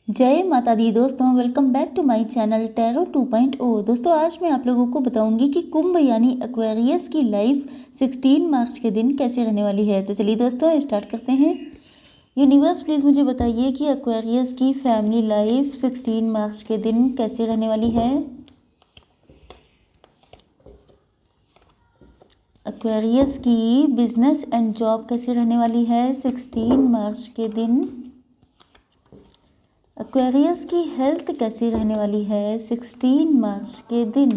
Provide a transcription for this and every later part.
जय माता दी दोस्तों, welcome back to my channel tarot 2.0। दोस्तों आज मैं आप लोगों को बताऊंगी कि कुंभ यानी एक्वेरियस की लाइफ 16 मार्च के दिन कैसे रहने वाली है। तो चलिए दोस्तों स्टार्ट करते हैं। यूनिवर्स प्लीज़ मुझे बताइए कि एक्वेरियस की फैमिली लाइफ 16 मार्च के दिन कैसे रहने वाली है। एक्वेरियस की बिजनेस एंड जॉब कैसे रहने वाली है 16 मार्च के दिन। एक्वेरियस की हेल्थ कैसी रहने वाली है 16 मार्च के दिन।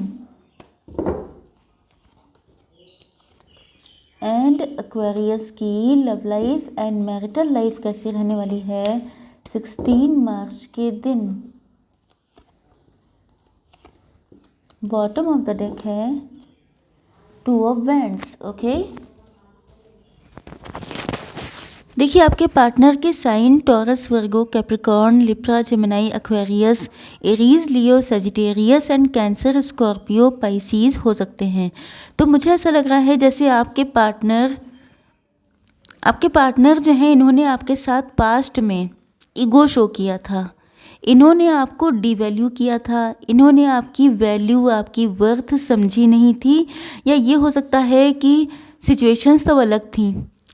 एंड एक्वेरियस की love life and marital life कैसी रहने वाली है 16 मार्च के दिन। बॉटम ऑफ द डेक है 2 ऑफ वैंड्स। ओके, देखिए आपके पार्टनर के sign Taurus, Virgo, Capricorn, Libra, Gemini, Aquarius, Aries, Leo, Sagittarius and Cancer, Scorpio, Pisces हो सकते हैं। तो मुझे ऐसा लग रहा है जैसे आपके पार्टनर जो हैं इन्होंने आपके साथ पास्ट में ईगो शो किया था, इन्होंने आपको डिवैल्यू किया था, इन्होंने आपकी वैल्यू, आपकी वर्थ समझी नहीं थी। या ये हो सकता है कि सिचुएशंस तब अलग थी,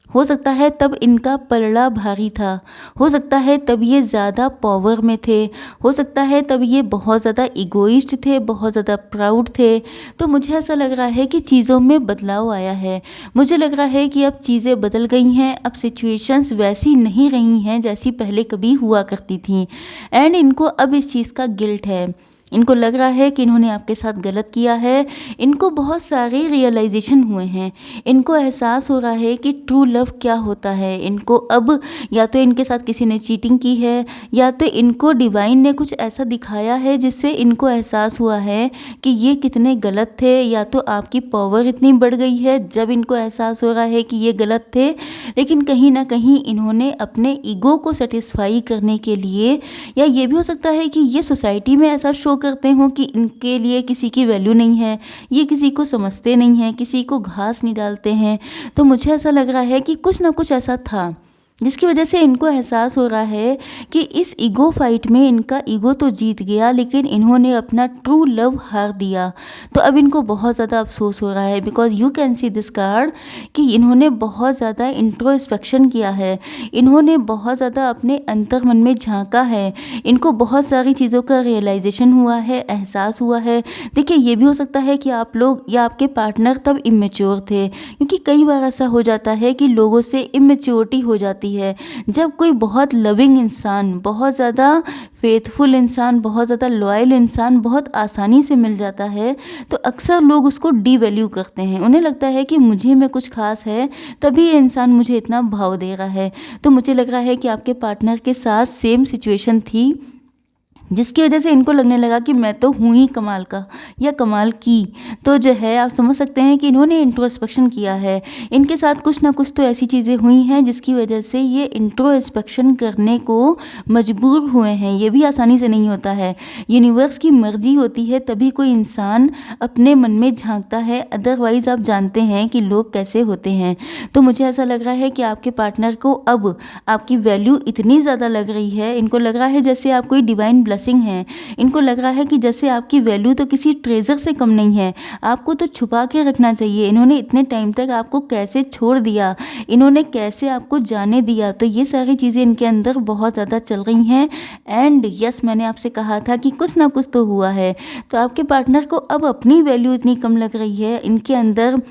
हो सकता है तब इनका पलड़ा भारी था, हो सकता है तब ये ज़्यादा पावर में थे, हो सकता है तब ये बहुत ज़्यादा इगोइस्ट थे, बहुत ज़्यादा प्राउड थे। तो मुझे ऐसा लग रहा है कि चीज़ों में बदलाव आया है। मुझे लग रहा है कि अब चीज़ें बदल गई हैं, अब सिचुएशंस वैसी नहीं रही हैं जैसी पहले कभी हुआ करती थी। एंड इनको अब इस चीज़ का गिल्ट है, इनको लग रहा है कि इन्होंने आपके साथ गलत किया है। इनको बहुत सारे रियलाइजेशन हुए हैं, इनको एहसास हो रहा है कि ट्रू लव क्या होता है। इनको अब या तो इनके साथ किसी ने चीटिंग की है, या तो इनको डिवाइन ने कुछ ऐसा दिखाया है जिससे इनको एहसास हुआ है कि ये कितने गलत थे। या तो आपकी पावर इतनी बढ़ गई है जब इनको एहसास हो रहा है कि ये गलत थे, लेकिन कहीं ना कहीं इन्होंने अपने ईगो को सेटिस्फाई करने के लिए, या ये भी हो सकता है कि ये सोसाइटी में ऐसा शो करते हो कि इनके लिए किसी की वैल्यू नहीं है, ये किसी को समझते नहीं हैं, किसी को घास नहीं डालते हैं। तो मुझे ऐसा लग रहा है कि कुछ ना कुछ ऐसा था जिसकी वजह से इनको एहसास हो रहा है कि इस ईगो फाइट में इनका ईगो तो जीत गया, लेकिन इन्होंने अपना ट्रू लव हार दिया। तो अब इनको बहुत ज़्यादा अफसोस हो रहा है, because you can see this card कि इन्होंने बहुत ज़्यादा इंट्रोस्पेक्शन किया है, इन्होंने बहुत ज़्यादा अपने अंतर मन में झांका है, इनको बहुत सारी चीज़ों का रियलाइजेशन हुआ है, एहसास हुआ है। देखिए ये भी हो सकता है कि आप लोग या आपके पार्टनर तब इमेच्योर थे, क्योंकि कई बार ऐसा हो जाता है कि लोगों से इमेच्योरिटी हो जाती है। जब कोई बहुत लविंग इंसान, बहुत ज़्यादा फेथफुल इंसान, बहुत ज़्यादा लॉयल इंसान बहुत आसानी से मिल जाता है, तो अक्सर लोग उसको डीवैल्यू करते हैं। उन्हें लगता है कि मुझे में कुछ खास है, तभी ये इंसान मुझे इतना भाव दे रहा है। तो मुझे लग रहा है कि आपके पार्टनर के साथ सेम सिचुएशन थी, जिसकी वजह से इनको लगने लगा कि मैं तो हूँ ही कमाल का या कमाल की। तो जो है आप समझ सकते हैं कि इन्होंने इंट्रोस्पेक्शन किया है, इनके साथ कुछ ना कुछ तो ऐसी चीज़ें हुई हैं जिसकी वजह से ये इंट्रोस्पेक्शन करने को मजबूर हुए हैं। ये भी आसानी से नहीं होता है, यूनिवर्स की मर्जी होती है तभी कोई इंसान अपने मन में झांकता है, अदरवाइज़ आप जानते हैं कि लोग कैसे होते हैं। तो मुझे ऐसा लग रहा है कि आपके पार्टनर को अब आपकी वैल्यू इतनी ज़्यादा लग रही है, इनको लग रहा है जैसे आप कोई डिवाइन ब्लेसिंग है, इनको लग रहा है कि जैसे आपकी वैल्यू तो किसी ट्रेजर से कम नहीं है, आपको तो छुपा के रखना चाहिए। इन्होंने इतने टाइम तक आपको कैसे छोड़ दिया, इन्होंने कैसे आपको जाने दिया। तो ये सारी चीज़ें इनके अंदर बहुत ज़्यादा चल रही हैं। एंड यस, मैंने आपसे कहा था कि कुछ ना कुछ तो हुआ है। तो आपके पार्टनर को अब अपनी वैल्यू इतनी कम लग रही है, इनके अंदर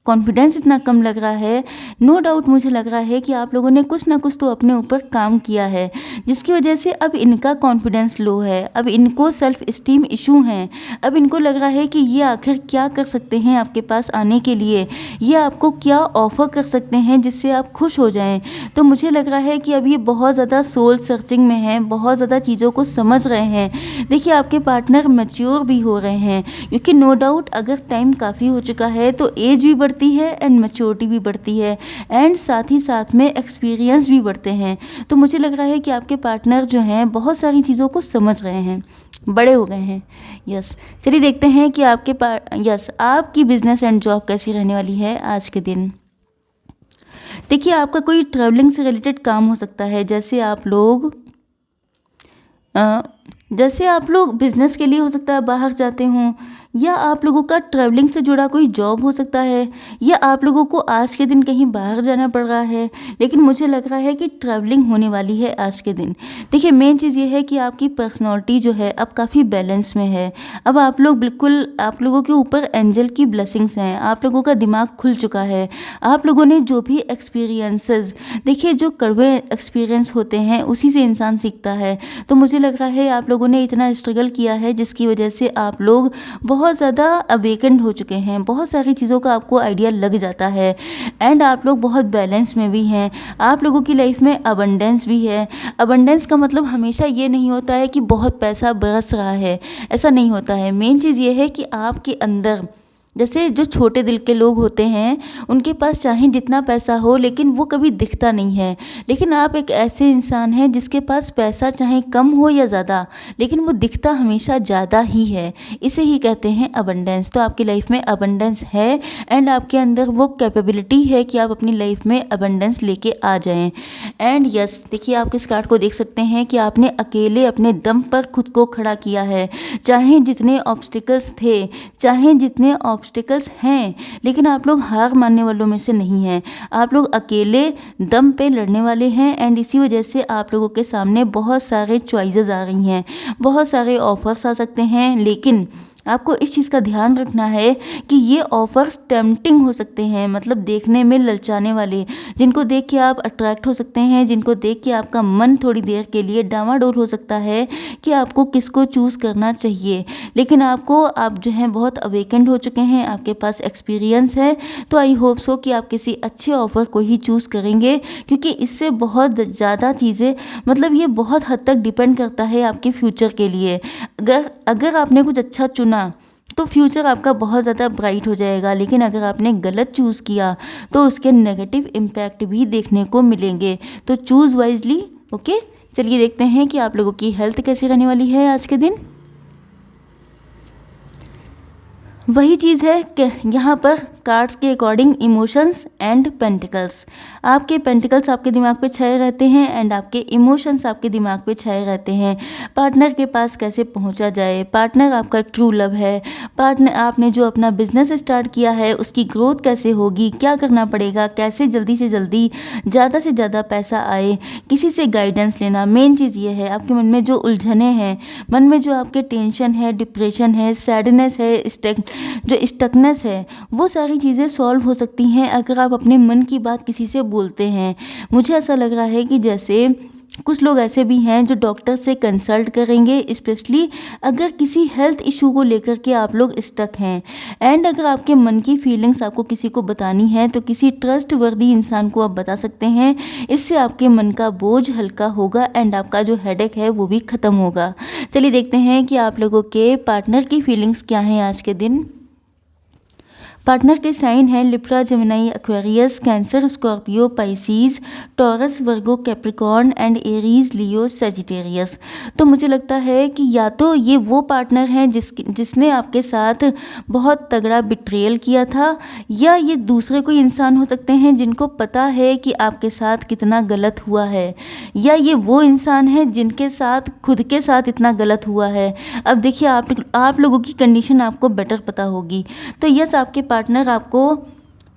कॉन्फिडेंस इतना कम लग रहा है। नो डाउट मुझे लग रहा है कि आप लोगों ने कुछ ना कुछ तो अपने ऊपर काम किया है, जिसकी वजह से अब इनका कॉन्फिडेंस लो है, अब इनको सेल्फ इस्टीम इशू हैं। अब इनको लग रहा है कि ये आखिर क्या कर सकते हैं आपके पास आने के लिए, ये आपको क्या ऑफ़र कर सकते हैं जिससे आप खुश हो जाएं। तो मुझे लग रहा है कि अब ये बहुत ज़्यादा सोल सर्चिंग में हैं, बहुत ज़्यादा चीज़ों को समझ रहे हैं। देखिए आपके पार्टनर मैच्योर भी हो रहे हैं, क्योंकि नो डाउट अगर टाइम काफ़ी हो चुका है तो एज भी बढ़ती है एंड मैच्योरिटी भी बढ़ती है, एंड साथ ही साथ में एक्सपीरियंस भी बढ़ते हैं। तो मुझे लग रहा है कि आपके पार्टनर जो हैं बहुत सारी चीज़ों को समझ रहे हैं, बड़े हो गए हैं। यस, चलिए देखते हैं कि आपकी बिजनेस एंड जॉब कैसी रहने वाली है आज के दिन। देखिए आपका कोई ट्रैवलिंग से रिलेटेड काम हो सकता है, जैसे आप लोग जैसे आप लोग बिज़नेस के लिए हो सकता है बाहर जाते हों, या आप लोगों का ट्रैवलिंग से जुड़ा कोई जॉब हो सकता है, या आप लोगों को आज के दिन कहीं बाहर जाना पड़ रहा है, लेकिन मुझे लग रहा है कि ट्रैवलिंग होने वाली है आज के दिन। देखिए, मेन चीज़ ये है कि आपकी पर्सनैलिटी जो है अब काफ़ी बैलेंस में है। अब आप लोग बिल्कुल, आप लोगों के ऊपर एंजल की ब्लेसिंग्स हैं, आप लोगों का दिमाग खुल चुका है। आप लोगों ने जो भी एक्सपीरियंसेस, देखिए जो कड़वे एक्सपीरियंस होते हैं उसी से इंसान सीखता है। तो मुझे लग रहा है आप लोगों ने इतना स्ट्रगल किया है जिसकी वजह से आप लोग बहुत ज़्यादा अवेकेंड हो चुके हैं, बहुत सारी चीज़ों का आपको आइडिया लग जाता है, एंड आप लोग बहुत बैलेंस में भी हैं। आप लोगों की लाइफ में अबंडेंस भी है। अबंडेंस का मतलब हमेशा ये नहीं होता है कि बहुत पैसा बरस रहा है, ऐसा नहीं होता है। मेन चीज़ ये है कि आपके अंदर, जैसे जो छोटे दिल के लोग होते हैं उनके पास चाहे जितना पैसा हो लेकिन वो कभी दिखता नहीं है, लेकिन आप एक ऐसे इंसान हैं जिसके पास पैसा चाहे कम हो या ज़्यादा, लेकिन वो दिखता हमेशा ज़्यादा ही है। इसे ही कहते हैं अबंडेंस। तो आपकी लाइफ में अबंडेंस है, एंड आपके अंदर वो कैपेबिलिटी है कि आप अपनी लाइफ में अबंडेंस लेके आ जाएं। एंड यस, देखिए आप इस कार्ड को देख सकते हैं कि आपने अकेले अपने दम पर खुद को खड़ा किया है। चाहे जितने ऑब्स्टिकल्स थे, चाहे जितने ऑब्स्टिकल्स हैं, लेकिन आप लोग हार मानने वालों में से नहीं हैं। आप लोग अकेले दम पे लड़ने वाले हैं, एंड इसी वजह से आप लोगों के सामने बहुत सारे चॉइसेस आ रही हैं, बहुत सारे ऑफर्स आ सकते हैं। लेकिन आपको इस चीज़ का ध्यान रखना है कि ये ऑफर्स टेम्पटिंग हो सकते हैं, मतलब देखने में ललचाने वाले, जिनको देख के आप अट्रैक्ट हो सकते हैं, जिनको देख के आपका मन थोड़ी देर के लिए डामाडोल हो सकता है कि आपको किसको चूज़ करना चाहिए। लेकिन आप जो हैं बहुत अवेकेंड हो चुके हैं, आपके पास एक्सपीरियंस है, तो आई होप सो कि आप किसी अच्छे ऑफ़र को ही चूज़ करेंगे, क्योंकि इससे बहुत ज़्यादा चीज़ें, मतलब ये बहुत हद तक डिपेंड करता है आपके फ्यूचर के लिए। अगर आपने कुछ अच्छा चुना तो फ्यूचर आपका बहुत ज़्यादा ब्राइट हो जाएगा, लेकिन अगर आपने गलत चूज़ किया तो उसके नेगेटिव इम्पैक्ट भी देखने को मिलेंगे। तो चूज़ वाइजली, ओके। चलिए देखते हैं कि आप लोगों की हेल्थ कैसी रहने वाली है आज के दिन। वही चीज़ है कि यहाँ पर कार्ड्स के अकॉर्डिंग इमोशंस एंड पेंटिकल्स, आपके पेंटिकल्स आपके दिमाग पे छाए रहते हैं, एंड आपके इमोशंस आपके दिमाग पे छाए रहते हैं। पार्टनर के पास कैसे पहुँचा जाए, पार्टनर आपका ट्रू लव है, पार्टनर आपने जो अपना बिजनेस स्टार्ट किया है उसकी ग्रोथ कैसे होगी, क्या करना पड़ेगा, कैसे जल्दी से जल्दी ज़्यादा से ज़्यादा पैसा आए, किसी से गाइडेंस लेना। मेन चीज़ ये है, आपके मन में जो उलझने हैं, मन में जो आपके टेंशन है, डिप्रेशन है, सैडनेस है, जो स्टकनेस है, वो सारी चीज़ें सॉल्व हो सकती हैं अगर आप अपने मन की बात किसी से बोलते हैं। मुझे ऐसा लग रहा है कि जैसे कुछ लोग ऐसे भी हैं जो डॉक्टर से कंसल्ट करेंगे, स्पेशली अगर किसी हेल्थ इशू को लेकर के आप लोग स्टक हैं, एंड अगर आपके मन की फीलिंग्स आपको किसी को बतानी है तो किसी ट्रस्ट वर्दी इंसान को आप बता सकते हैं। इससे आपके मन का बोझ हल्का होगा, एंड आपका जो हेडेक है वो भी ख़त्म होगा। चलिए देखते हैं कि आप लोगों के पार्टनर की फीलिंग्स क्या हैं आज के दिन। पार्टनर के साइन हैं Libra, Gemini, Aquarius, cancer, Scorpio, Pisces, taurus, Virgo, Capricorn and Aries, Leo, Sagittarius. तो मुझे लगता है कि या तो ये वो पार्टनर हैं जिसने आपके साथ बहुत तगड़ा बिट्रेयल किया था, या ये दूसरे कोई इंसान हो सकते हैं जिनको पता है कि आपके साथ कितना गलत हुआ है, या ये वो इंसान है जिनके साथ खुद के साथ इतना गलत हुआ है। अब देखिए, आप लोगों की कंडीशन आपको बेटर पता होगी। तो यस, आपके पार्टनर आपको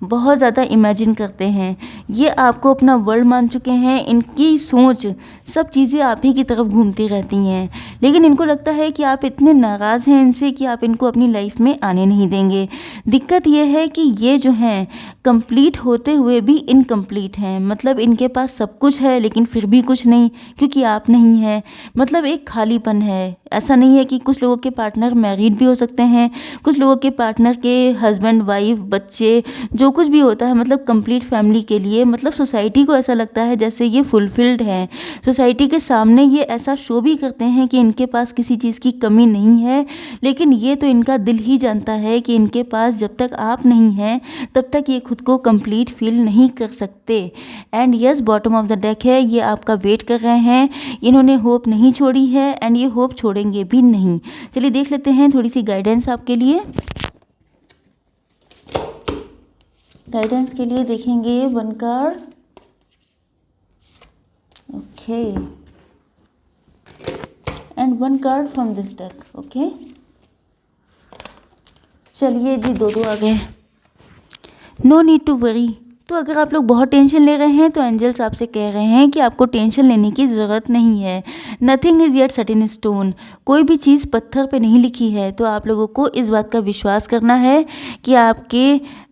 बहुत ज़्यादा इमेजिन करते हैं, ये आपको अपना वर्ल्ड मान चुके हैं, इनकी सोच सब चीज़ें आप ही की तरफ घूमती रहती हैं, लेकिन इनको लगता है कि आप इतने नाराज़ हैं इनसे कि आप इनको अपनी लाइफ में आने नहीं देंगे। दिक्कत ये है कि ये जो हैं कंप्लीट होते हुए भी इनकम्प्लीट हैं, मतलब इनके पास सब कुछ है लेकिन फिर भी कुछ नहीं, क्योंकि आप नहीं हैं, मतलब एक खालीपन है। ऐसा नहीं है कि कुछ लोगों के पार्टनर मैरिड भी हो सकते हैं, कुछ लोगों के पार्टनर के हस्बैंड, वाइफ, बच्चे, जो कुछ भी होता है, मतलब कंप्लीट फैमिली के लिए, मतलब सोसाइटी को ऐसा लगता है जैसे ये फुलफिल्ड हैं। सोसाइटी के सामने ये ऐसा शो भी करते हैं कि इनके पास किसी चीज़ की कमी नहीं है, लेकिन ये तो इनका दिल ही जानता है कि इनके पास जब तक आप नहीं हैं तब तक ये खुद को कंप्लीट फील नहीं कर सकते। And yes, bottom of the deck है, ये आपका वेट कर रहे हैं, इन्होंने होप नहीं छोड़ी है, एंड ये होप छोड़ेंगे भी नहीं। चलिए देख लेते हैं थोड़ी सी गाइडेंस आपके लिए। गाइडेंस के लिए देखेंगे 1 card, okay, and 1 card from this deck. Okay, चलिए जी, 2 आ गए। No need to worry. तो अगर आप लोग बहुत टेंशन ले रहे हैं तो एंजल्स आपसे कह रहे हैं कि आपको टेंशन लेने की ज़रूरत नहीं है। Nothing is yet set in stone. कोई भी चीज़ पत्थर पे नहीं लिखी है। तो आप लोगों को इस बात का विश्वास करना है कि आपके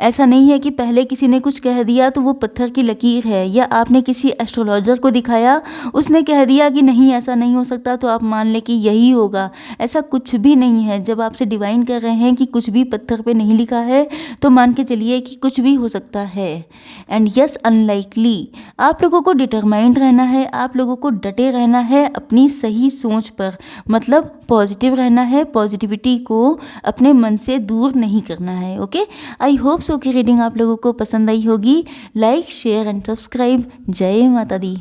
ऐसा नहीं है कि पहले किसी ने कुछ कह दिया तो वो पत्थर की लकीर है, या आपने किसी एस्ट्रोलॉजर को दिखाया, उसने कह दिया कि नहीं ऐसा नहीं हो सकता, तो आप मान लें कि यही होगा। ऐसा कुछ भी नहीं है। जब आपसे डिवाइन कर रहे हैं कि कुछ भी पत्थर पे नहीं लिखा है, तो मान के चलिए कि कुछ भी हो सकता है। And yes, unlikely. आप लोगों को डिटरमाइंड रहना है, आप लोगों को डटे रहना है अपनी सही सोच पर, मतलब पॉजिटिव रहना है, पॉजिटिविटी को अपने मन से दूर नहीं करना है। ओके, आई होप सो कि रीडिंग आप लोगों को पसंद आई होगी। Like, share and subscribe. जय माता दी।